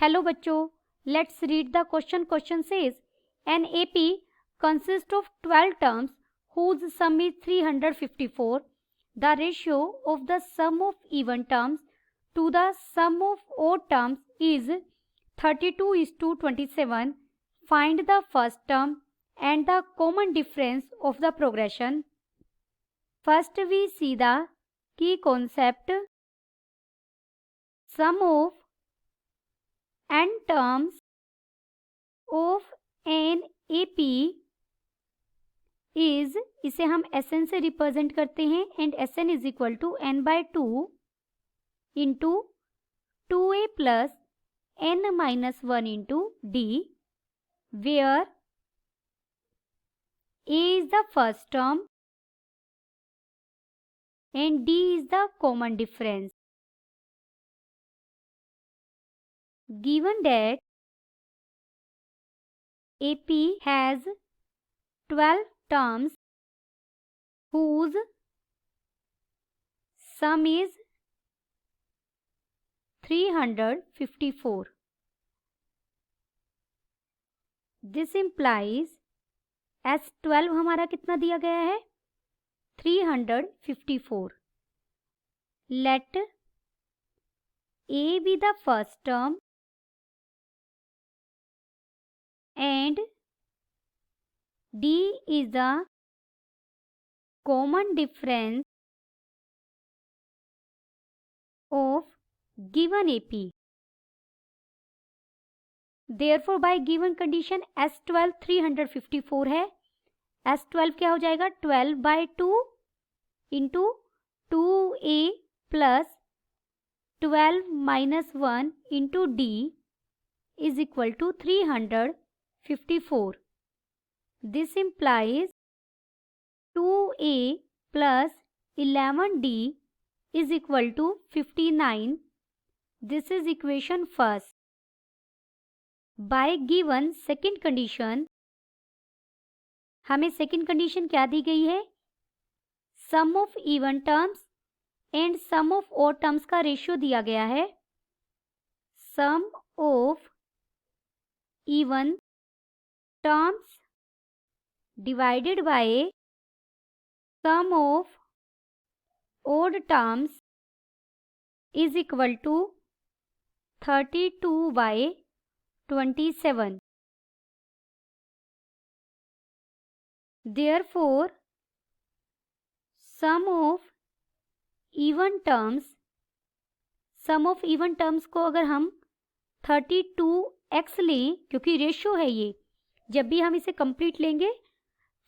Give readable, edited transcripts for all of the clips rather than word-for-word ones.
Hello बच्चों, let's read the question. Question says an AP consists of 12 terms whose sum is 354. The ratio of the sum of even terms to the sum of odd terms is 32:27. Find the first term and the common difference of the progression. First we see the key concept. Sum of n terms of an AP is, इसे हम Sn से represent करते हैं and Sn is equal to n/2 into 2a plus n-1 into d, where a is the first term and d is the common difference. Given that AP has 12 terms whose sum is 354. This implies S12 हमारा कितना दिया गया है 354. Let A be the first term and D is the common difference of given AP. Therefore, by given condition S12 354 है. S12 क्या हो जाएगा 12/2 into 2a plus 12-1 into d is equal to 354. This implies 2a plus 11d is equal to 59. This is equation first. By given second condition, हमें second condition क्या दी गई है? Sum of even terms and sum of odd terms का ratio दिया गया है. Sum of even terms divided by sum of odd terms is equal to 32/27. Therefore, sum of even terms को अगर हम 32x लें, क्योंकि रेशियो है ये, जब भी हम इसे कंप्लीट लेंगे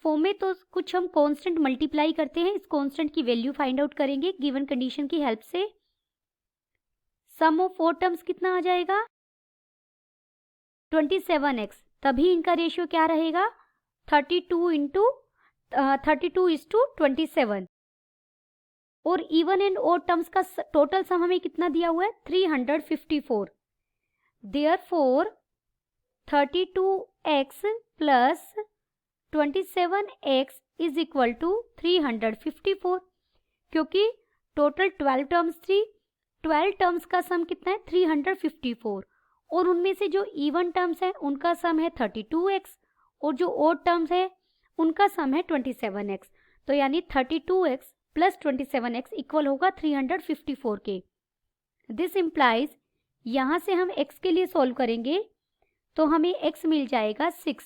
फॉर्म में तो कुछ हम कांस्टेंट मल्टीप्लाई करते हैं, इस कांस्टेंट की वैल्यू फाइंड आउट करेंगे गिवन कंडीशन की हेल्प से. सम ऑफ फोर टर्म्स कितना आ जाएगा 27x. तभी इनका रेशियो क्या रहेगा 32:27. और इवन एंड ओड टर्म्स का टोटल सम हमें कितना दिया हुआ है 354. Therefore 32x plus 27x is equal to 354. क्योंकि टोटल 12 टर्म्स थी, 12 टर्म्स का सम कितना है 354 और उनमें से जो इवन टर्म्स हैं उनका सम है 32x और जो ओड टर्म्स है उनका सम है 27x. तो यानी 32x प्लस 27x इक्वल होगा 354 के. दिस इम्प्लाइज यहां से हम x के लिए सॉल्व करेंगे तो हमें x मिल जाएगा 6.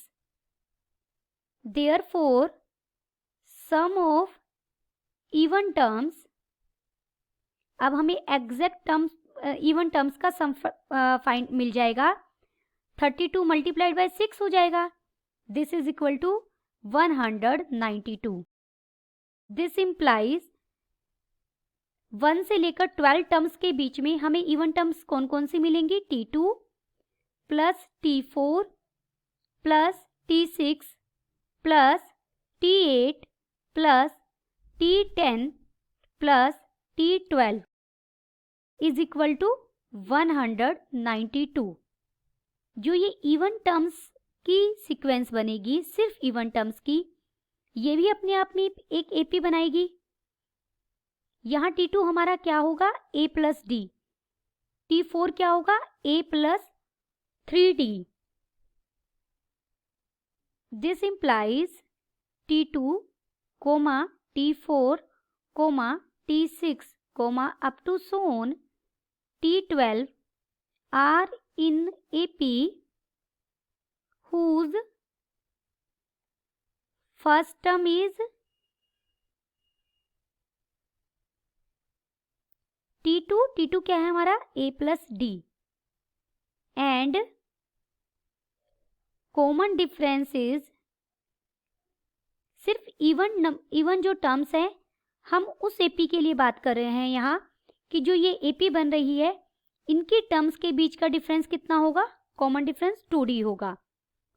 Therefore, sum of even terms, अब हमें एग्जैक्ट टर्म्स इवन टर्म्स का सम फाइंड मिल जाएगा. 32 मल्टीप्लाइड बाय 6 हो जाएगा. This is equal to 192. This implies 1 से लेकर 12 टर्म्स के बीच में हमें इवन टर्म्स कौन कौन सी मिलेंगी T2 plus T4 plus T6 plus T8 plus T10 plus T12 is equal to 192. जो ये इवन टर्म्स की सीक्वेंस बनेगी, सिर्फ इवन टर्म्स की, ये भी अपने आप में एक एपी बनाएगी. यहाँ T2 हमारा क्या होगा a प्लस डी, T4 क्या होगा a plus 3D. This implies T2, T4, T6, up to so on T12 are in AP whose first term is T2. T2 क्या है हमारा? A plus D. And common difference is सिर्फ even जो terms है हम उस AP के लिए बात कर रहे हैं यहाँ कि जो ये एपी बन रही है इनकी टर्म्स के बीच का डिफरेंस कितना होगा? कॉमन डिफरेंस 2D होगा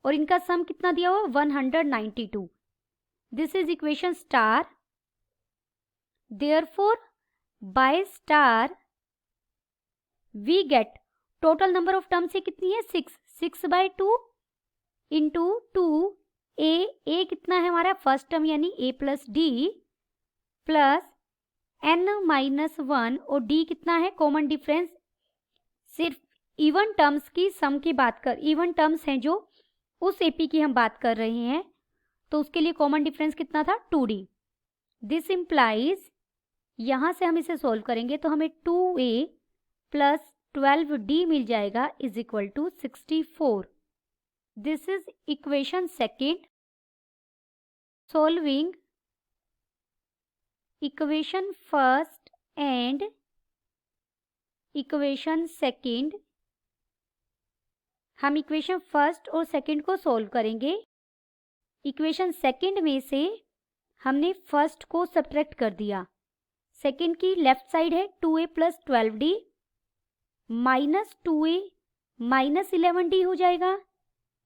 और इनका सम कितना दिया हुआ? 192. This is equation star. Therefore by star we get total number of terms ये कितनी है? 6/2 इंटू 2 ए कितना है हमारा? फर्स्ट टर्म यानी a plus D plus n-1 और d कितना है? Common difference. सिर्फ इवन टर्म्स की सम की बात कर, इवन टर्म्स हैं जो उस एपी की हम बात कर रहे हैं तो उसके लिए कॉमन डिफरेंस कितना था? 2D. दिस इम्प्लाइज यहाँ से हम इसे सॉल्व करेंगे तो हमें 2a प्लस 12d मिल जाएगा is equal to 64. This is equation second. Solving equation first and equation second. हम इक्वेशन फर्स्ट और सेकेंड को सॉल्व करेंगे. इक्वेशन सेकेंड में से हमने फर्स्ट को सब्ट्रैक्ट कर दिया. सेकेंड की लेफ्ट साइड है 2a plus 12d minus 2a minus 11d हो जाएगा.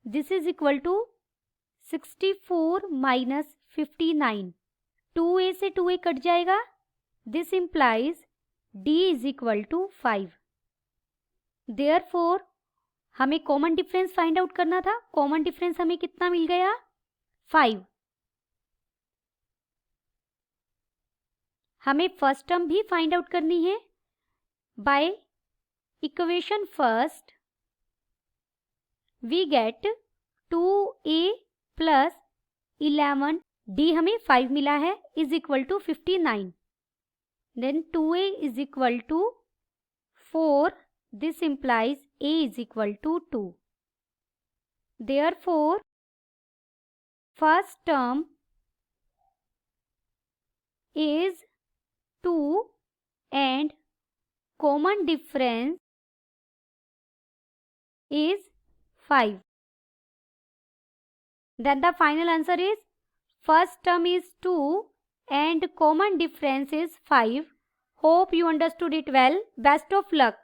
This is equal to 64 minus 59. 2a से 2a कट जाएगा. This implies d is equal to 5. Therefore हमें कॉमन डिफरेंस फाइंड आउट करना था. कॉमन डिफरेंस हमें कितना मिल गया? 5. हमें फर्स्ट टर्म भी फाइंड आउट करनी है. By equation first we get 2a plus 11d हमें 5 मिला है is equal to 59. Then 2a is equal to 4. This implies a is equal to 2. Therefore, first term is 2 and common difference is 5. Then the final answer is first term is 2 and common difference is 5. Hope you understood it well. Best of luck.